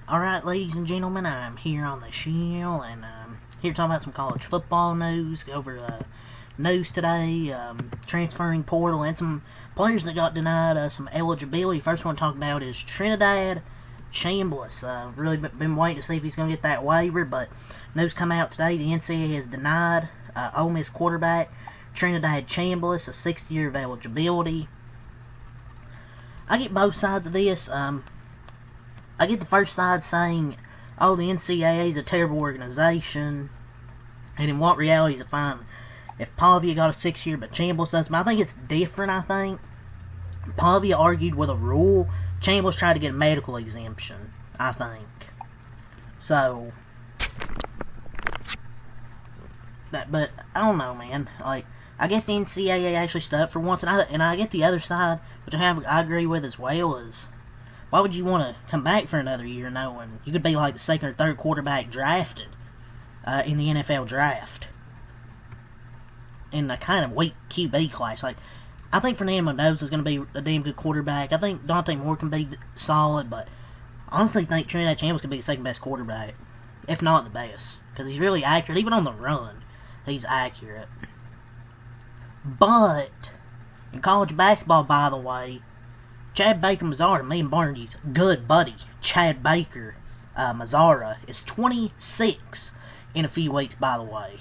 Alright, ladies and gentlemen, I'm here on the show, and here to talk about some college football news. Go over news today, transferring portal, and some players that got denied some eligibility. First one to talk about is Trinidad Chambliss. Really been waiting to see if he's going to get that waiver, but news come out today. The NCAA has denied Ole Miss quarterback Trinidad Chambliss a 6th year of eligibility. I get both sides of this. I get the first side saying, oh, the NCAA is a terrible organization, and in what reality is it fine if Pavia got a 6 year but Chambliss doesn't? But I think it's different. I think Pavia argued with a rule. Chambliss tried to get a medical exemption, I think. So, but I don't know, man. Like, I guess the NCAA actually stood up for once, and I get the other side, which I agree with as well, is why would you want to come back for another year knowing you could be like the second or third quarterback drafted in the NFL draft in a kind of weak QB class? Like, I think Fernando Mendoza is going to be a damn good quarterback. I think Dante Moore can be solid, but I honestly think Trinidad Chambliss could be the second best quarterback, if not the best, because he's really accurate. Even on the run, he's accurate. But in college basketball, by the way, Chad Baker Mazara, me and Barnady's good buddy, Chad Baker Mazara, is 26 in a few weeks, by the way.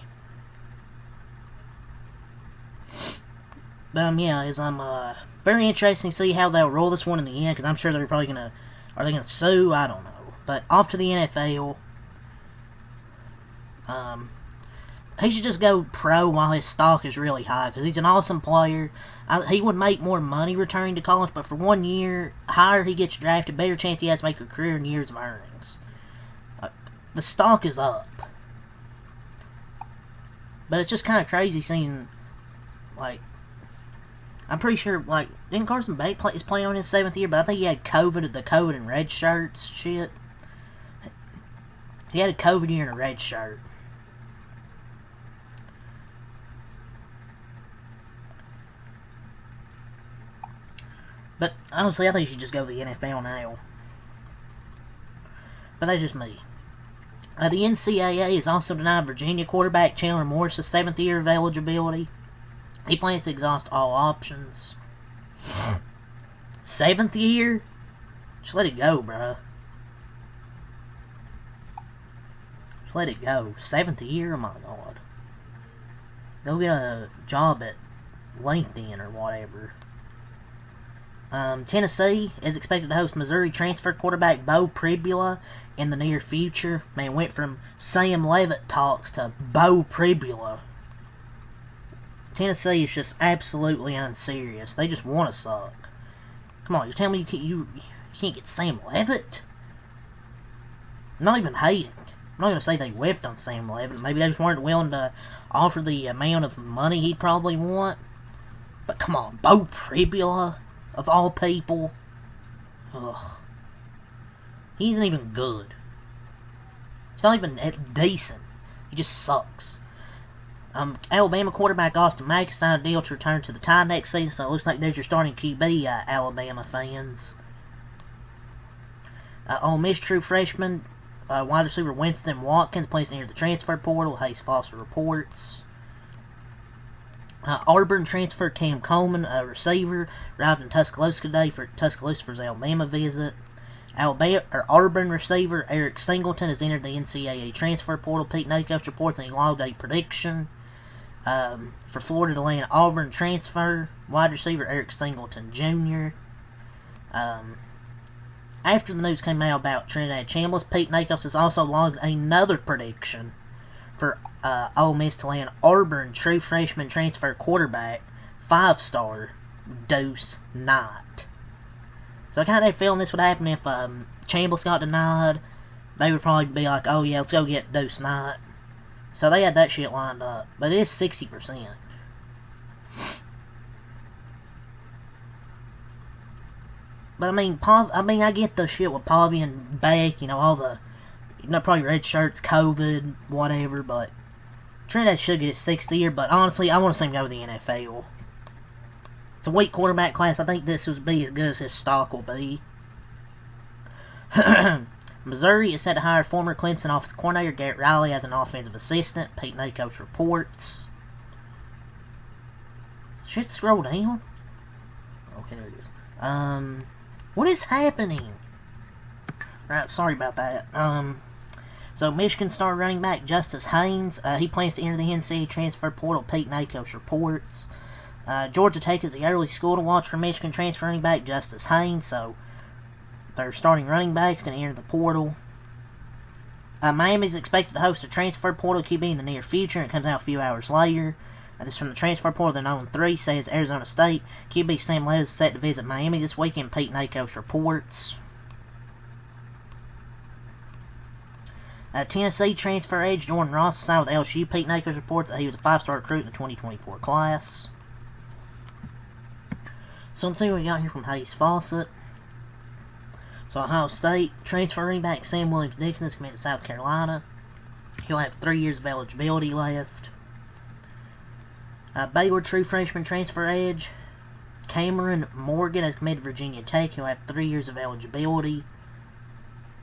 But yeah, I'm very interested to see how they'll roll this one in the end, because I'm sure they're probably gonna, are they gonna sue? I don't know. But off to the NFL. He should just go pro while his stock is really high, because he's an awesome player. He would make more money returning to college, but for 1 year, higher he gets drafted, better chance he has to make a career in years of earnings. The stock is up. But it's just kind of crazy seeing, like, I'm pretty sure, like, didn't Carson Beck is playing on his 7th year, but I think he had the COVID and red shirts shit. He had a COVID year and a red shirt. But honestly, I think you should just go to the NFL now. But that's just me. The NCAA has also denied Virginia quarterback Chandler Morris a 7th year of eligibility. He plans to exhaust all options. 7th year? Just let it go, bruh. Just let it go. 7th year? Oh my god. Go get a job at LinkedIn or whatever. Tennessee is expected to host Missouri transfer quarterback Beau Pribula in the near future. Man, went from Sam Levitt talks to Beau Pribula. Tennessee is just absolutely unserious. They just want to suck. Come on, you tell me you can't get Sam Levitt? I'm not even hating. I'm not going to say they whiffed on Sam Levitt. Maybe they just weren't willing to offer the amount of money he'd probably want. But come on, Beau Pribula, of all people. Ugh. He isn't even good. He's not even decent. He just sucks. Alabama quarterback Austin Mack signed a deal to return to the Tide next season, so it looks like there's your starting QB, Alabama fans. Ole Miss true freshman wide receiver Winston Watkins plays near the transfer portal, Hayes Foster reports. Auburn transfer Cam Coleman, a receiver, arrived in Tuscaloosa today for his Alabama visit. Auburn receiver Eric Singleton has entered the NCAA transfer portal. Pete Nakos reports that he logged a prediction for Florida to land Auburn transfer wide receiver Eric Singleton Jr. After the news came out about Trinidad Chambliss, Pete Nakos has also logged another prediction for Ole Miss to land Auburn true freshman transfer quarterback 5-star Deuce Knight. So I kind of had a feeling this would happen if Chambliss got denied. They would probably be like, oh yeah, let's go get Deuce Knight. So they had that shit lined up. But it is 60%. But I mean, I get the shit with Pavia and Beck, all the, probably red shirts, COVID, whatever, but Trinidad should get his 6th year, but honestly, I want to see him go to the NFL. It's a weak quarterback class. I think this will be as good as his stock will be. Missouri is set to hire former Clemson offensive coordinator Garrett Riley as an offensive assistant. Pete Nakos reports. Should scroll down. Okay, there it is. What is happening? Alright, sorry about that. So Michigan star running back Justice Haynes, he plans to enter the NCAA transfer portal. Pete Nakos reports. Georgia Tech is the early school to watch for Michigan transfer running back Justice Haynes, so their starting running back is going to enter the portal. Miami is expected to host a transfer portal QB in the near future, and it comes out a few hours later. This from the transfer portal. The known 3 says Arizona State QB Sam Levis is set to visit Miami this weekend. Pete Nakos reports. Tennessee transfer edge Jordan Ross signed with LSU. Pete Nakos reports that he was a 5-star recruit in the 2024 class. So let's see what we got here from Hayes Fawcett. So Ohio State transfer running back Sam Williams-Dixon is committed to South Carolina. He'll have 3 years of eligibility left. Baylor true freshman transfer edge Cameron Morgan has committed to Virginia Tech. He'll have 3 years of eligibility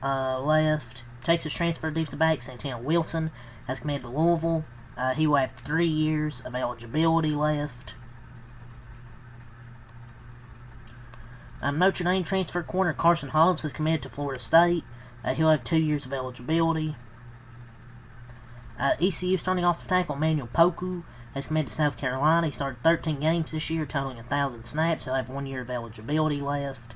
left. Texas transfer defensive back Santana Wilson has committed to Louisville. He will have 3 years of eligibility left. Notre Dame transfer corner Carson Hobbs has committed to Florida State. He'll have 2 years of eligibility. ECU starting off the tackle Emmanuel Poku has committed to South Carolina. He started 13 games this year, totaling 1,000 snaps. He'll have 1 year of eligibility left.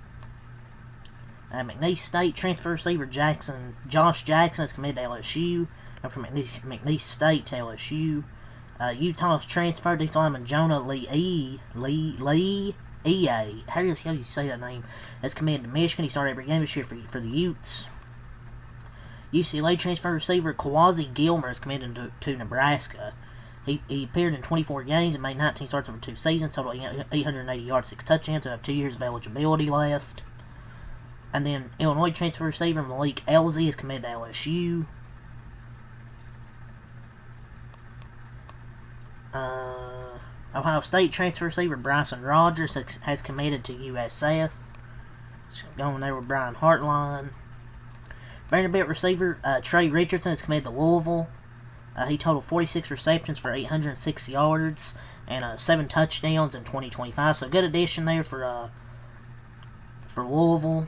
McNeese State transfer receiver Josh Jackson has committed to LSU. From McNeese State to LSU. Utah's transfer defensive lineman Jonah Lee how do you say that name? Has committed to Michigan. He started every game this year for the Utes. UCLA transfer receiver Kawazi Gilmer is committed to Nebraska. He appeared in 24 games and made 19 starts over 2 seasons, total 880 yards, 6 touchdowns. He'll have 2 years of eligibility left. And then Illinois transfer receiver Malik Elzy is committed to LSU. Ohio State transfer receiver Bryson Rogers has committed to USF. Going there with Brian Hartline. Vanderbilt receiver Trey Richardson is committed to Louisville. He totaled 46 receptions for 806 yards and 7 touchdowns in 2025. So good addition there for Louisville.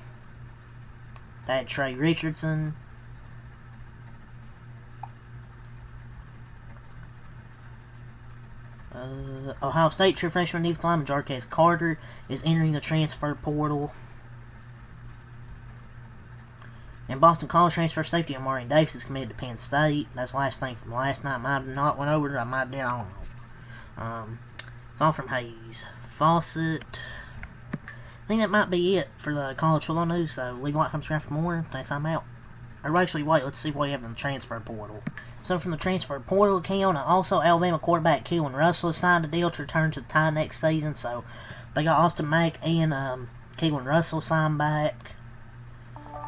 That Trey Richardson. Ohio State true freshman defensive lineman Jarquez Carter is entering the transfer portal. And Boston College transfer safety Amari Davis is committed to Penn State. That's the last thing from last night. Might have not went over. I might have did. I don't know. It's all from Hayes Fawcett. I think that might be it for the college football news. So leave a like, subscribe for more. Thanks. I'm out. Or actually, wait. Let's see what we have in the transfer portal. So from the transfer portal account, also Alabama quarterback Keelan Russell signed a deal to return to the tie next season. So they got Austin Mack and Keelan Russell signed back.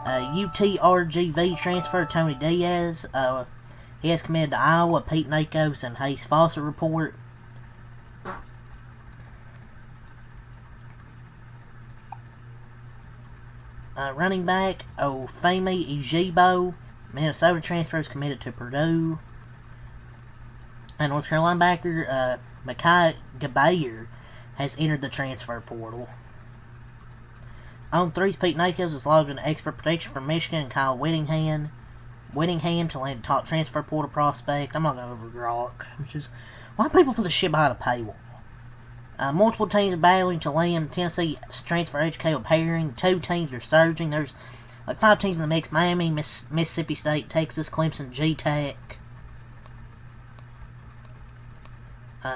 UTRGV transfer Tony Diaz. He has committed to Iowa. Pete Nakos and Hayes Fawcett report. Running back Ofemi Ejibo. Minnesota transfer is committed to Purdue. And North Carolina backer Mekhi Gabayer has entered the transfer portal. On 3's Pete Nakos is logged into expert protection from Michigan and Kyle Whittingham to land a top transfer portal prospect. I'm not going to overgrok. Why do people put this shit behind a paywall? Multiple teams are battling to land Tennessee transfer edge Caleb Herring. 2 teams are surging. There's like 5 teams in the mix. Miami, Mississippi State, Texas, Clemson, G-Tech.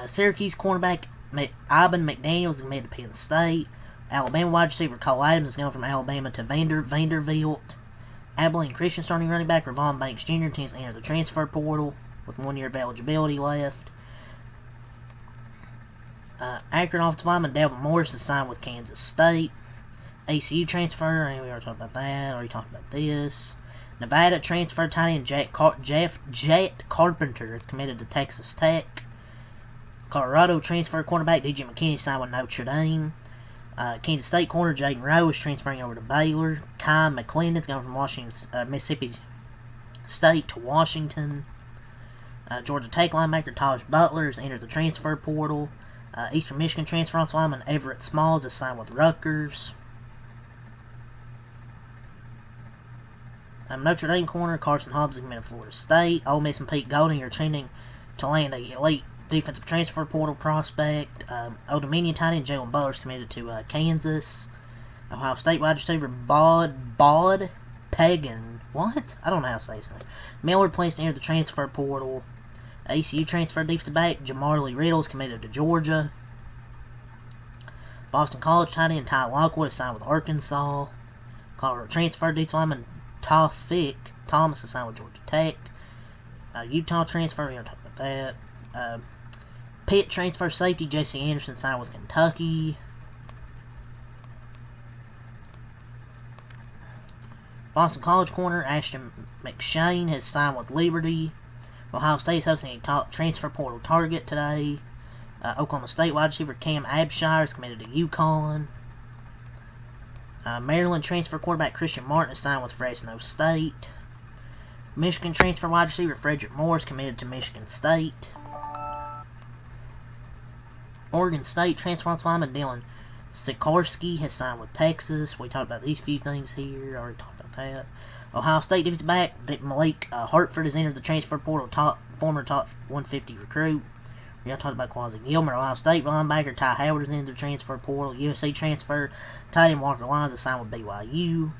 Syracuse cornerback Ivan McDaniels is committed to Penn State. Alabama wide receiver Cole Adams is going from Alabama to Vanderbilt. Abilene Christian starting running back Ravon Banks Jr. intends to enter the transfer portal with 1 year of eligibility left. Akron offensive lineman Delvin Morris is signed with Kansas State. ACU transfer, we already talked about that. Already talked about this. Nevada transfer tight end Jet Carpenter is committed to Texas Tech. Colorado transfer cornerback DJ McKinney signed with Notre Dame. Kansas State corner Jaden Rowe is transferring over to Baylor. Kai McClendon's going from Mississippi State to Washington. Georgia Tech linebacker Taj Butler has entered the transfer portal. Eastern Michigan transfer lineman Everett Smalls has signed with Rutgers. Notre Dame corner Carson Hobbs is committed to Florida State. Ole Miss and Pete Golding are trending to land a elite defensive transfer portal prospect. Old Dominion tight end Jalen Butler is committed to Kansas. Ohio State wide receiver Bod Pagan. What? I don't know how to say his name. Miller plans to enter the transfer portal. ECU transfer defensive back Jamarly Riddle is committed to Georgia. Boston College tight end Ty Lockwood is signed with Arkansas. Colorado transfer defensive lineman Tawfiq Thomas is signed with Georgia Tech. Utah transfer, we don't talk about that. Pitt transfer safety J.C. Anderson signed with Kentucky. Boston College corner Ashton McShane has signed with Liberty. Ohio State is hosting a top transfer portal target today. Oklahoma State wide receiver Cam Abshire is committed to UConn. Maryland transfer quarterback Christian Martin is signed with Fresno State. Michigan transfer wide receiver Frederick Moore is committed to Michigan State. Oregon State transfer lineman Dylan Sikorsky has signed with Texas. We talked about these few things here. Already talked about that. Ohio State defensive back Malik Hartford has entered the transfer portal. Former top 150 recruit. We all talked about Quasi Gilmer. Ohio State linebacker Ty Howard has entered the transfer portal. USC transfer tight end Walker Lyons is signed with BYU.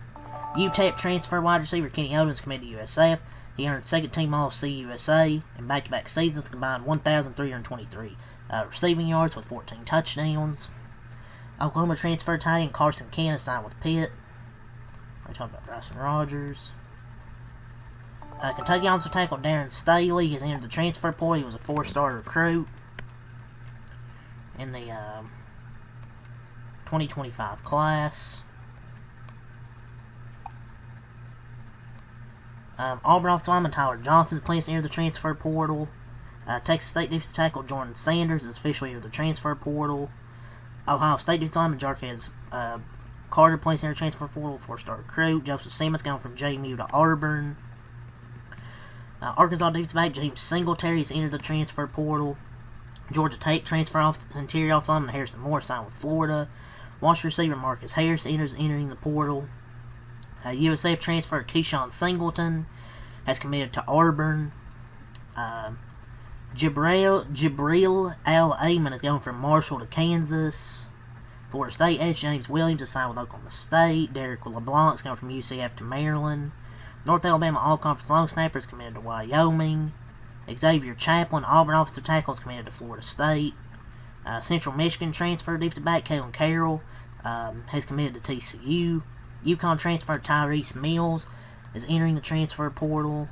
UTEP transfer wide receiver Kenny Odens committed to USF. He earned second team All CUSA in back-to-back seasons, combined 1,323 receiving yards with 14 touchdowns. Oklahoma transfer tight end Carson Kent is signed with Pitt. We talked about Bryson Rogers. Kentucky offensive tackle Darren Staley has entered the transfer portal. He was a 4-star recruit in the 2025 class. Auburn offensive lineman Tyler Johnson plans to enter the transfer portal. Texas State defensive tackle Jordan Sanders is officially entered the transfer portal. Ohio State defensive lineman Jarquez Carter plans to enter the transfer portal, 4-star recruit. Joseph Simmons going from JMU to Auburn. Arkansas defensive back James Singletary has entered the transfer portal. Georgia Tech transfer interior offensive lineman Harrison Moore signed with Florida. Washington receiver Marcus Harris entering the portal. USF transfer Keyshawn Singleton has committed to Auburn. Jibril Al-Ayman is going from Marshall to Kansas. Florida State edge James Williams is signed with Oklahoma State. Derek LeBlanc is going from UCF to Maryland. North Alabama All-Conference long snapper is committed to Wyoming. Xavier Chaplin, Auburn offensive tackle, is committed to Florida State. Central Michigan transfer defensive back Kalen Carroll has committed to TCU. UConn transfer Tyrese Mills is entering the transfer portal.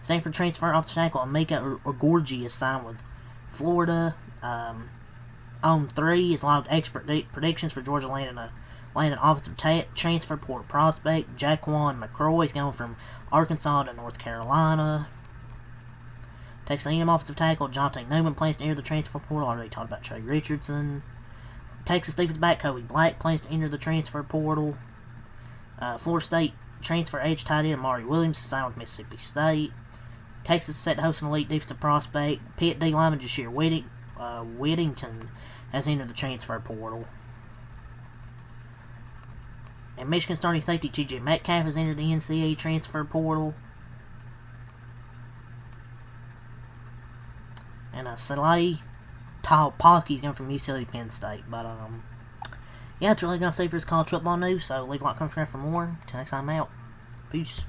Stanford transfer offensive tackle Amika Ogorgi is signed with Florida. On 3 is logged expert predictions for Georgia landing offensive transfer portal prospect. Jaquan McCroy is going from Arkansas to North Carolina. Texas A&M offensive tackle Jonte Newman plans to enter the transfer portal. Already talked about Trey Richardson. Texas defensive back Kobe Black plans to enter the transfer portal. Florida State transfer edge tight end Amari Williams is signed with Mississippi State. Texas is set to host an elite defensive prospect. Pitt D lineman Jashir Whittington has entered the transfer portal. And Michigan starting safety T.J. Metcalf has entered the NCAA transfer portal. And Saleh Talpaki is going from UCLA Penn State. But, yeah, that's really going to say for this college football news. So leave a like, comment, subscribe for more. Until next time, I'm out. Peace.